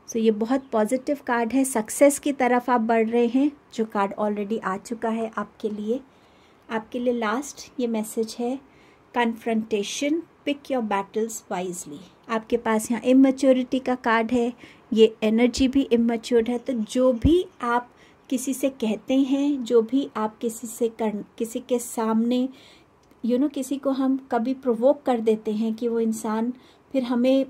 सो ये बहुत पॉजिटिव कार्ड है, सक्सेस की तरफ आप बढ़ रहे हैं, जो कार्ड ऑलरेडी आ चुका है आपके लिए। आपके लिए लास्ट ये मैसेज है, confrontation, pick your battles wisely. आपके पास यहाँ इमैच्योरिटी का कार्ड है, ये एनर्जी भी इमैच्योर्ड है, तो जो भी आप किसी से कहते हैं, जो भी आप किसी के सामने किसी को हम कभी प्रोवोक कर देते हैं कि वो इंसान फिर हमें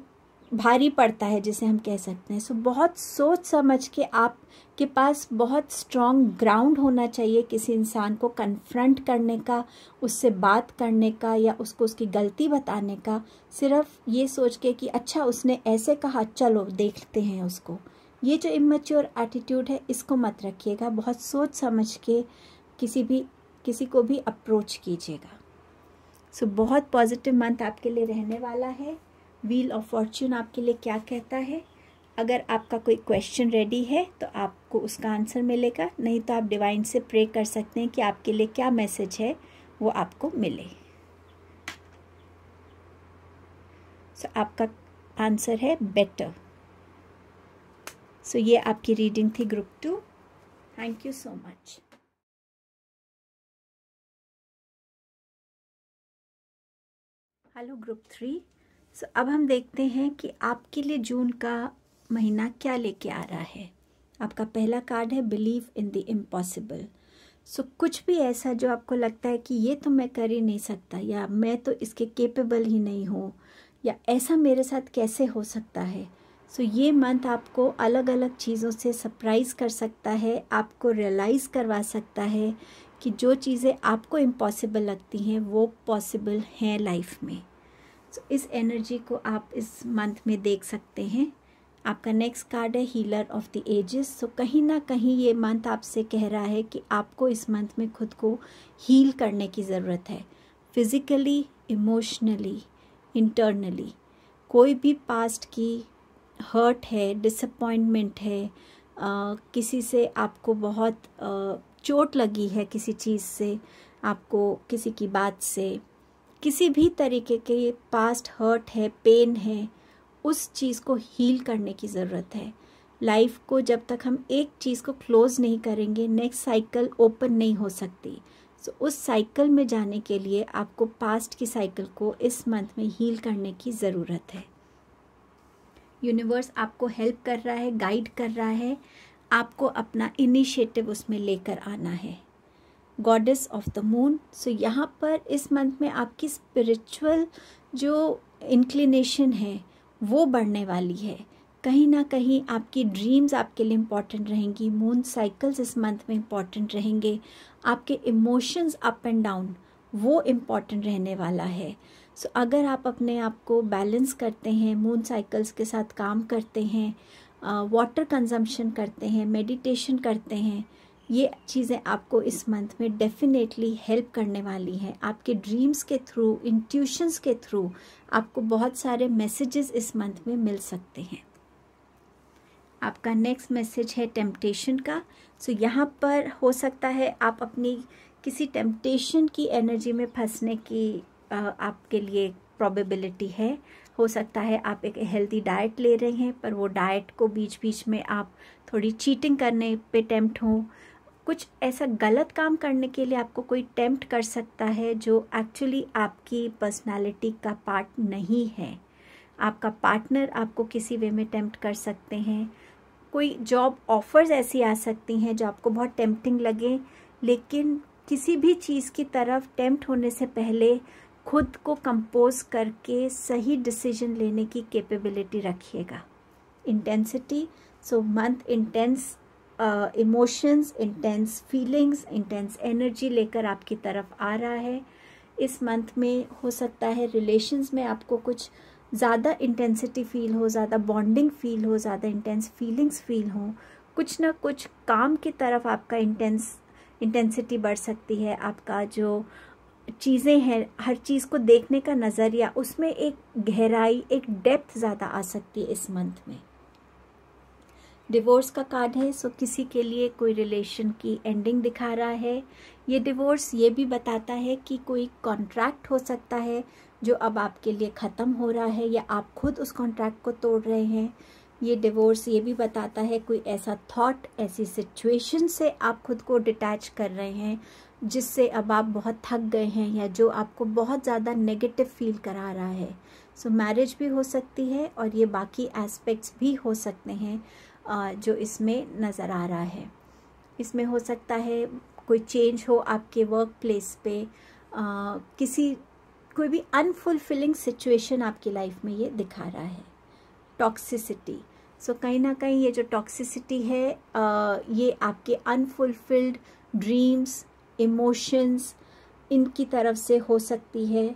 भारी पड़ता है, जिसे हम कह सकते हैं। सो बहुत सोच समझ के आपके पास बहुत स्ट्रॉन्ग ग्राउंड होना चाहिए किसी इंसान को कन्फ्रंट करने का, उससे बात करने का, या उसको उसकी गलती बताने का, सिर्फ ये सोच के कि अच्छा उसने ऐसे कहा, चलो देखते हैं उसको। ये जो इमैच्योर एटीट्यूड है, इसको मत रखिएगा। बहुत सोच समझ के किसी को भी अप्रोच कीजिएगा। सो बहुत पॉजिटिव मंथ आपके लिए रहने वाला है। व्हील ऑफ फॉर्च्यून आपके लिए क्या कहता है? अगर आपका कोई क्वेश्चन रेडी है तो आपको उसका आंसर मिलेगा, नहीं तो आप डिवाइन से प्रे कर सकते हैं कि आपके लिए क्या मैसेज है वो आपको मिले। सो आपका आंसर है बेटर। सो ये आपकी रीडिंग थी group 2। Thank you so much. Hello group 3। अब हम देखते हैं कि आपके लिए जून का महीना क्या लेके आ रहा है। आपका पहला कार्ड है बिलीव इन द इम्पॉसिबल। कुछ भी ऐसा जो आपको लगता है कि ये तो मैं कर ही नहीं सकता, या मैं तो इसके केपेबल ही नहीं हूँ, या ऐसा मेरे साथ कैसे हो सकता है। ये मंथ आपको अलग अलग चीज़ों से सरप्राइज़ कर सकता है, आपको रियलाइज़ करवा सकता है कि जो चीज़ें आपको इम्पॉसिबल लगती हैं वो पॉसिबल हैं लाइफ में। इस एनर्जी को आप इस मंथ में देख सकते हैं। आपका नेक्स्ट कार्ड है हीलर ऑफ द एजेस। कहीं ना कहीं ये मंथ आपसे कह रहा है कि आपको इस मंथ में खुद को हील करने की ज़रूरत है, फिज़िकली, इमोशनली, इंटरनली। कोई भी पास्ट की हर्ट है, डिसअपॉइंटमेंट है, किसी से आपको बहुत चोट लगी है, किसी चीज़ से, आपको किसी की बात से, किसी भी तरीके के पास्ट हर्ट है, पेन है, उस चीज़ को हील करने की ज़रूरत है। लाइफ को जब तक हम एक चीज़ को क्लोज़ नहीं करेंगे, नेक्स्ट साइकिल ओपन नहीं हो सकती। उस साइकिल में जाने के लिए आपको पास्ट की साइकिल को इस मंथ में हील करने की ज़रूरत है। यूनिवर्स आपको हेल्प कर रहा है, गाइड कर रहा है, आपको अपना इनिशिएटिव उसमें लेकर आना है। Goddess of the moon. यहाँ पर इस मंथ में आपकी स्पिरिचुअल जो इंक्लिनेशन है वो बढ़ने वाली है। कहीं ना कहीं आपकी ड्रीम्स आपके लिए इम्पॉर्टेंट रहेंगी। मून साइकिल्स इस मंथ में इम्पॉर्टेंट रहेंगे। आपके इमोशंस अप एंड डाउन वो इम्पॉर्टेंट रहने वाला है। अगर आप अपने आप को बैलेंस करते हैं, मून साइकिल्स के साथ काम करते हैं, वाटर कंजम्पशन करते हैं, मेडिटेशन करते हैं, ये चीज़ें आपको इस मंथ में डेफिनेटली हेल्प करने वाली हैं। आपके ड्रीम्स के थ्रू, इंट्यूशंस के थ्रू आपको बहुत सारे मैसेजेस इस मंथ में मिल सकते हैं। आपका नेक्स्ट मैसेज है टेम्पटेशन का। यहाँ पर हो सकता है आप अपनी किसी टेम्पटेशन की एनर्जी में फंसने की आपके लिए प्रोबेबिलिटी है। हो सकता है आप एक हेल्दी डाइट ले रहे हैं, पर वो डाइट को बीच बीच में आप थोड़ी चीटिंग करने पे टेम्प्ट हो। कुछ ऐसा गलत काम करने के लिए आपको कोई टेम्प्ट कर सकता है जो एक्चुअली आपकी पर्सनालिटी का पार्ट नहीं है। आपका पार्टनर आपको किसी वे में टेम्प्ट कर सकते हैं। कोई जॉब ऑफर्स ऐसी आ सकती हैं जो आपको बहुत टेम्प्टिंग लगे, लेकिन किसी भी चीज़ की तरफ टेम्प्ट होने से पहले खुद को कंपोज करके सही डिसीजन लेने की कैपेबिलिटी रखिएगा। Intensity. Month intense emotions, intense feelings, intense energy लेकर आपकी तरफ आ रहा है। इस मंथ में हो सकता है रिलेशंस में आपको कुछ ज़्यादा इंटेंसिटी फील हो, ज़्यादा बॉन्डिंग फील हो, ज़्यादा इंटेंस फीलिंग्स फील हो। कुछ ना कुछ काम की तरफ आपका इंटेंसिटी बढ़ सकती है। आपका जो चीज़ें हैं, हर चीज़ को देखने का नज़रिया, उसमें एक गहराई, एक डेप्थ ज़्यादा आ सकती है इस मंथ में। डिवोर्स का कार्ड है। किसी के लिए कोई रिलेशन की एंडिंग दिखा रहा है। ये डिवोर्स ये भी बताता है कि कोई कॉन्ट्रैक्ट हो सकता है जो अब आपके लिए ख़त्म हो रहा है, या आप खुद उस कॉन्ट्रैक्ट को तोड़ रहे हैं। ये डिवोर्स ये भी बताता है कोई ऐसा थॉट, ऐसी सिचुएशन से आप खुद को डिटैच कर रहे हैं जिससे अब आप बहुत थक गए हैं, या जो आपको बहुत ज़्यादा नेगेटिव फील करा रहा है। मैरिज भी हो सकती है, और ये बाकी एस्पेक्ट्स भी हो सकते हैं जो इसमें नज़र आ रहा है। इसमें हो सकता है कोई चेंज हो आपके वर्क प्लेस पे, कोई भी अनफुलफिलिंग सिचुएशन आपकी लाइफ में ये दिखा रहा है। टॉक्सिसिटी। कहीं ना कहीं ये जो टॉक्सिसिटी है ये आपके अनफुलफिल्ड ड्रीम्स, इमोशंस, इनकी तरफ से हो सकती है।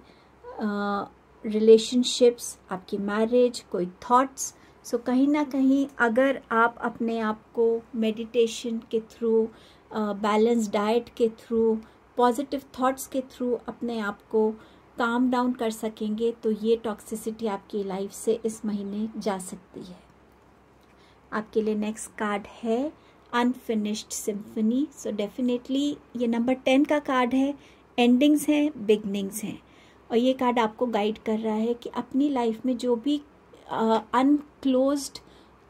रिलेशनशिप्स, आपकी मैरिज, कोई थॉट्स। कहीं ना कहीं अगर आप अपने आप को मेडिटेशन के थ्रू, बैलेंस डाइट के थ्रू, पॉजिटिव थॉट्स के थ्रू अपने आप को काम डाउन कर सकेंगे तो ये टॉक्सिसिटी आपकी लाइफ से इस महीने जा सकती है। आपके लिए नेक्स्ट कार्ड है अनफिनिश्ड सिम्फनी। डेफिनेटली ये नंबर 10 का कार्ड है। एंडिंग्स हैं, बिगनिंग्स हैं, और ये कार्ड आपको गाइड कर रहा है कि अपनी लाइफ में जो भी अनक्लोज्ड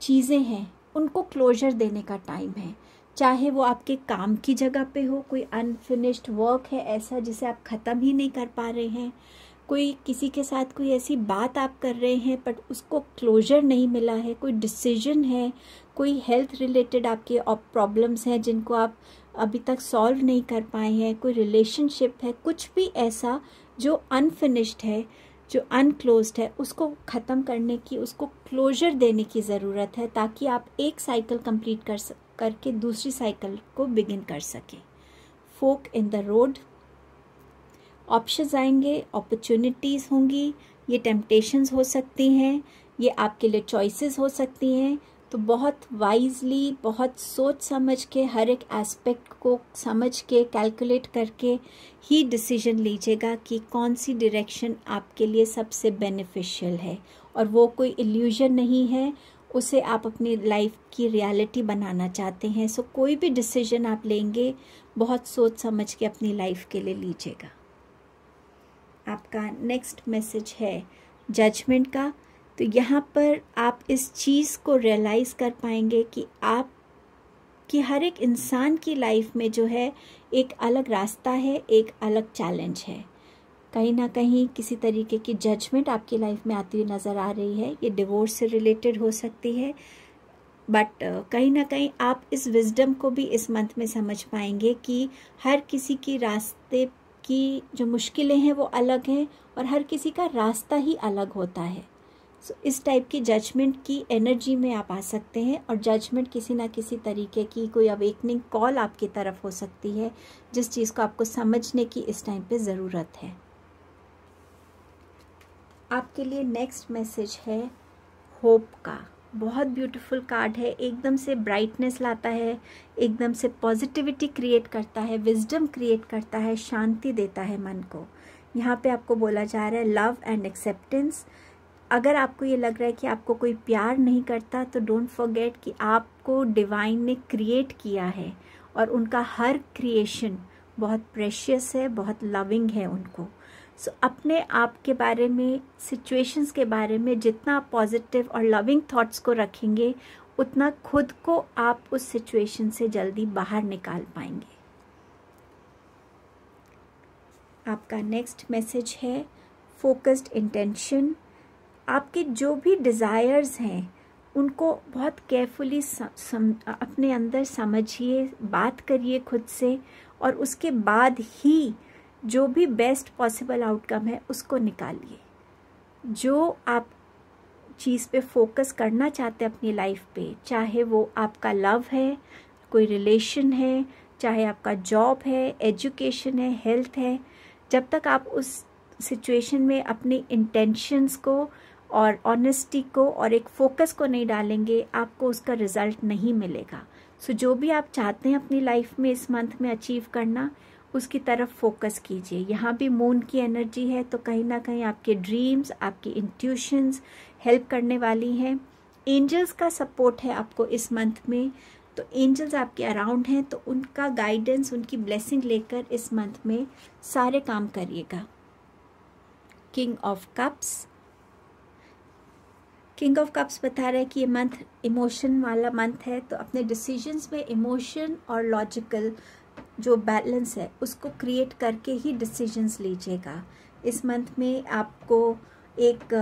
चीज़ें हैं उनको क्लोजर देने का टाइम है। चाहे वो आपके काम की जगह पे हो, कोई अनफिनिश्ड वर्क है ऐसा जिसे आप ख़त्म ही नहीं कर पा रहे हैं, कोई किसी के साथ कोई ऐसी बात आप कर रहे हैं बट उसको क्लोजर नहीं मिला है, कोई डिसीजन है, कोई हेल्थ रिलेटेड आपके प्रॉब्लम्स हैं जिनको आप अभी तक सॉल्व नहीं कर पाए हैं, कोई रिलेशनशिप है, कुछ भी ऐसा जो अनफिनिश्ड है, जो अनक्लोज्ड है, उसको ख़त्म करने की, उसको क्लोजर देने की ज़रूरत है ताकि आप एक साइकिल कंप्लीट करके दूसरी साइकिल को बिगिन कर सकें। फोक इन द रोड, ऑप्शंस आएंगे, अपॉर्चुनिटीज़ होंगी, ये टेम्पटेशंस हो सकती हैं, ये आपके लिए चॉइसेस हो सकती हैं। तो बहुत वाइजली, बहुत सोच समझ के, हर एक एस्पेक्ट को समझ के, कैलकुलेट करके ही डिसीजन लीजिएगा कि कौन सी डायरेक्शन आपके लिए सबसे बेनिफिशियल है। और वो कोई इल्यूजन नहीं है, उसे आप अपनी लाइफ की रियलिटी बनाना चाहते हैं। सो कोई भी डिसीजन आप लेंगे बहुत सोच समझ के अपनी लाइफ के लिए लीजिएगा। आपका नेक्स्ट मैसेज है जजमेंट का। तो यहाँ पर आप इस चीज़ को रियलाइज़ कर पाएंगे कि आप कि हर एक इंसान की लाइफ में जो है एक अलग रास्ता है, एक अलग चैलेंज है। कहीं ना कहीं किसी तरीके की जजमेंट आपकी लाइफ में आती हुई नज़र आ रही है। ये डिवोर्स से रिलेटेड हो सकती है, बट कहीं ना कहीं आप इस विजडम को भी इस मंथ में समझ पाएंगे कि हर किसी की रास्ते की जो मुश्किलें हैं वो अलग हैं और हर किसी का रास्ता ही अलग होता है। सो इस टाइप की जजमेंट की एनर्जी में आप आ सकते हैं और जजमेंट किसी ना किसी तरीके की कोई अवेकनिंग कॉल आपकी तरफ हो सकती है, जिस चीज़ को आपको समझने की इस टाइम पे ज़रूरत है। आपके लिए नेक्स्ट मैसेज है होप का। बहुत ब्यूटीफुल कार्ड है, एकदम से ब्राइटनेस लाता है, एकदम से पॉजिटिविटी क्रिएट करता है, विजडम क्रिएट करता है, शांति देता है मन को। यहाँ पे आपको बोला जा रहा है लव एंड एक्सेप्टेंस। अगर आपको ये लग रहा है कि आपको कोई प्यार नहीं करता तो डोंट फॉरगेट कि आपको डिवाइन ने क्रिएट किया है और उनका हर क्रिएशन बहुत प्रेशियस है, बहुत लविंग है उनको। सो अपने आप के बारे में, सिचुएशंस के बारे में जितना आप पॉजिटिव और लविंग थॉट्स को रखेंगे उतना खुद को आप उस सिचुएशन से जल्दी बाहर निकाल पाएंगे। आपका नेक्स्ट मैसेज है फोकस्ड इंटेंशन। आपके जो भी डिज़ायर्स हैं उनको बहुत केयरफुली अपने अंदर समझिए, बात करिए खुद से और उसके बाद ही जो भी बेस्ट पॉसिबल आउटकम है उसको निकालिए। जो आप चीज़ पे फोकस करना चाहते हैं अपनी लाइफ पे, चाहे वो आपका लव है, कोई रिलेशन है, चाहे आपका जॉब है, एजुकेशन है, हेल्थ है, जब तक आप उस सिचुएशन में अपनी इंटेंशंस को और ऑनेस्टी को और एक फोकस को नहीं डालेंगे, आपको उसका रिजल्ट नहीं मिलेगा। सो जो भी आप चाहते हैं अपनी लाइफ में इस मंथ में अचीव करना, उसकी तरफ फोकस कीजिए। यहाँ भी मून की एनर्जी है, तो कहीं ना कहीं आपके ड्रीम्स, आपकी इंट्यूशंस हेल्प करने वाली हैं। एंजल्स का सपोर्ट है आपको इस मंथ में, तो एंजल्स आपके अराउंड हैं, तो उनका गाइडेंस, उनकी ब्लेसिंग लेकर इस मंथ में सारे काम करिएगा। King of cups, king of cups बता रहा है कि ये मंथ इमोशन वाला मंथ है, तो अपने डिसीजंस में इमोशन और लॉजिकल जो बैलेंस है उसको क्रिएट करके ही डिसीजंस लीजिएगा। इस मंथ में आपको एक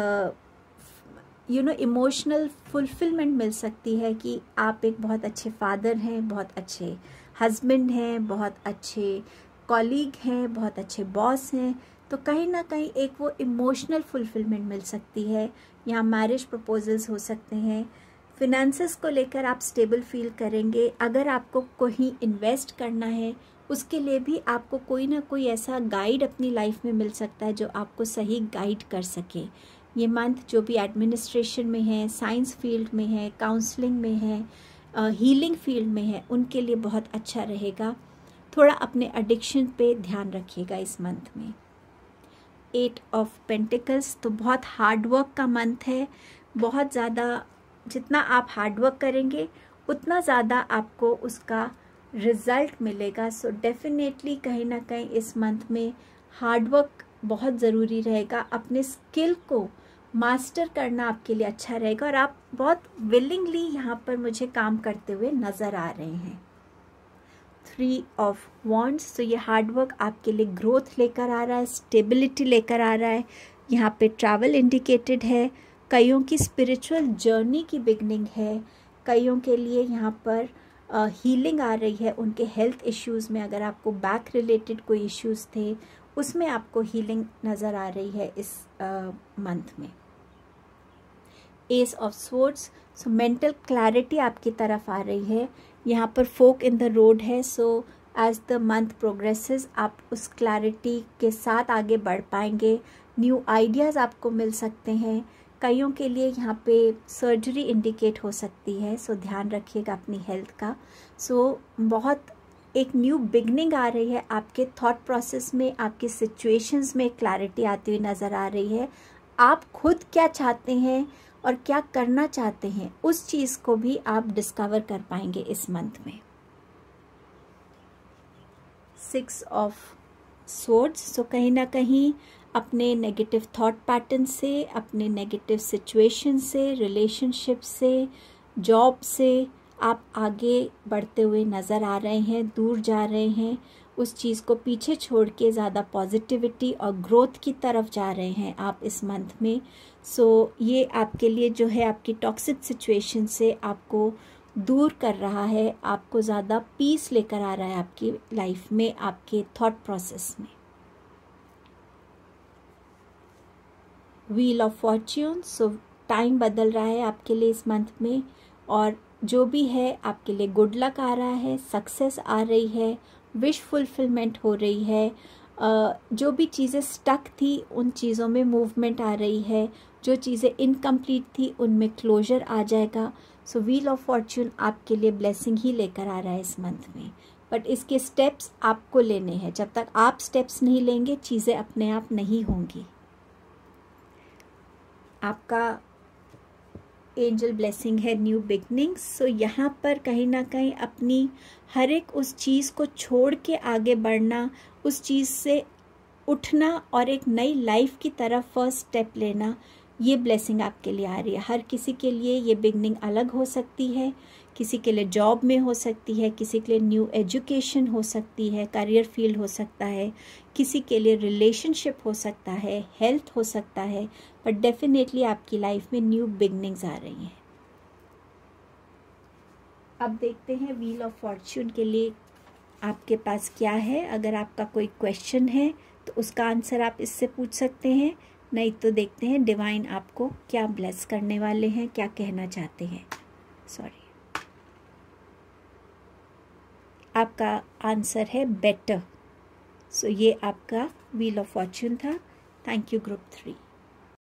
इमोशनल फुलफिलमेंट मिल सकती है कि आप एक बहुत अच्छे फादर हैं, बहुत अच्छे हस्बैंड हैं, बहुत अच्छे कॉलीग हैं, बहुत अच्छे बॉस हैं। तो कहीं ना कहीं एक वो इमोशनल फुलफिलमेंट मिल सकती है। यहाँ मैरिज प्रपोजल्स हो सकते हैं। फिनेंसेस को लेकर आप स्टेबल फील करेंगे। अगर आपको कहीं इन्वेस्ट करना है उसके लिए भी आपको कोई ना कोई ऐसा गाइड अपनी लाइफ में मिल सकता है जो आपको सही गाइड कर सके। ये मंथ जो भी एडमिनिस्ट्रेशन में है, साइंस फील्ड में है, काउंसलिंग में है, हीलिंग फील्ड में है, उनके लिए बहुत अच्छा रहेगा। थोड़ा अपने एडिक्शन पे ध्यान रखिएगा इस मंथ में। 8 ऑफ पेंटिकल्स, तो बहुत हार्डवर्क का मंथ है। बहुत ज़्यादा जितना आप हार्डवर्क करेंगे उतना ज़्यादा आपको उसका रिज़ल्ट मिलेगा। सो डेफिनेटली कहीं ना कहीं इस मंथ में हार्डवर्क बहुत ज़रूरी रहेगा। अपने स्किल को मास्टर करना आपके लिए अच्छा रहेगा और आप बहुत विलिंगली यहाँ पर मुझे काम करते हुए नज़र आ रहे हैं। 3 ऑफ वॉन्ड्स, तो ये हार्डवर्क आपके लिए ग्रोथ लेकर आ रहा है, स्टेबिलिटी लेकर आ रहा है। यहाँ पे ट्रैवल इंडिकेटेड है, कईयों की स्पिरिचुअल जर्नी की बिगनिंग है, कईयों के लिए यहाँ पर हीलिंग आ रही है उनके हेल्थ इश्यूज़ में। अगर आपको बैक रिलेटेड कोई इश्यूज़ थे उसमें आपको हीलिंग नज़र आ रही है इस मंथ में। S of swords, so mental clarity आपकी तरफ आ रही है। यहाँ पर फोक इन द रोड है, so as the month progresses आप उस क्लैरिटी के साथ आगे बढ़ पाएंगे। न्यू आइडियाज़ आपको मिल सकते हैं। कईयों के लिए यहाँ पे सर्जरी इंडिकेट हो सकती है, सो ध्यान रखिएगा अपनी हेल्थ का। सो बहुत एक न्यू बिगनिंग आ रही है आपके थॉट प्रोसेस में, आपकी सिचुएशंस में क्लैरिटी आती हुई नज़र आ रही है। आप खुद क्या चाहते हैं और क्या करना चाहते हैं उस चीज़ को भी आप डिस्कवर कर पाएंगे इस मंथ में। 6 ऑफ स्वॉर्ड्स, सो कहीं ना कहीं अपने नेगेटिव थॉट पैटर्न से, अपने नेगेटिव सिचुएशन से, रिलेशनशिप से, जॉब से आप आगे बढ़ते हुए नज़र आ रहे हैं, दूर जा रहे हैं, उस चीज़ को पीछे छोड़ के ज़्यादा पॉजिटिविटी और ग्रोथ की तरफ जा रहे हैं आप इस मंथ में। सो ये आपके लिए जो है आपकी टॉक्सिक सिचुएशन से आपको दूर कर रहा है, आपको ज़्यादा पीस लेकर आ रहा है आपकी लाइफ में, आपके थॉट प्रोसेस में। Wheel of Fortune, so time बदल रहा है आपके लिए इस मंथ में, और जो भी है आपके लिए गुड लक आ रहा है, सक्सेस आ रही है, विश फुलफिलमेंट हो रही है। जो भी चीज़ें स्टक थी उन चीज़ों में मूवमेंट आ रही है, जो चीज़ें इनकम्प्लीट थी उनमें क्लोजर आ जाएगा। सो व्हील ऑफ फॉर्च्यून आपके लिए ब्लेसिंग ही लेकर आ रहा है इस मंथ में, बट इसके स्टेप्स आपको लेने हैं। जब तक आप स्टेप्स नहीं लेंगे चीज़ें अपने आप नहीं होंगी। आपका एंजल ब्लेसिंग है न्यू बिगनिंग्स, सो यहाँ पर कहीं ना कहीं अपनी हर एक उस चीज़ को छोड़ के आगे बढ़ना, उस चीज़ से उठना और एक नई लाइफ की तरफ फर्स्ट स्टेप लेना, ये ब्लेसिंग आपके लिए आ रही है। हर किसी के लिए ये बिगनिंग अलग हो सकती है, किसी के लिए जॉब में हो सकती है, किसी के लिए न्यू एजुकेशन हो सकती है, करियर फील्ड हो सकता है, किसी के लिए रिलेशनशिप हो सकता है, हेल्थ हो सकता है, बट डेफिनेटली आपकी लाइफ में न्यू बिगनिंग्स आ रही हैं। अब देखते हैं व्हील ऑफ फॉर्च्यून के लिए आपके पास क्या है। अगर आपका कोई क्वेश्चन है तो उसका आंसर आप इससे पूछ सकते हैं, नहीं तो देखते हैं डिवाइन आपको क्या ब्लेस करने वाले हैं, क्या कहना चाहते हैं। सॉरी, आपका आंसर है बेटर। सो ये आपका व्हील ऑफ फॉर्च्यून था। Thank you group 3।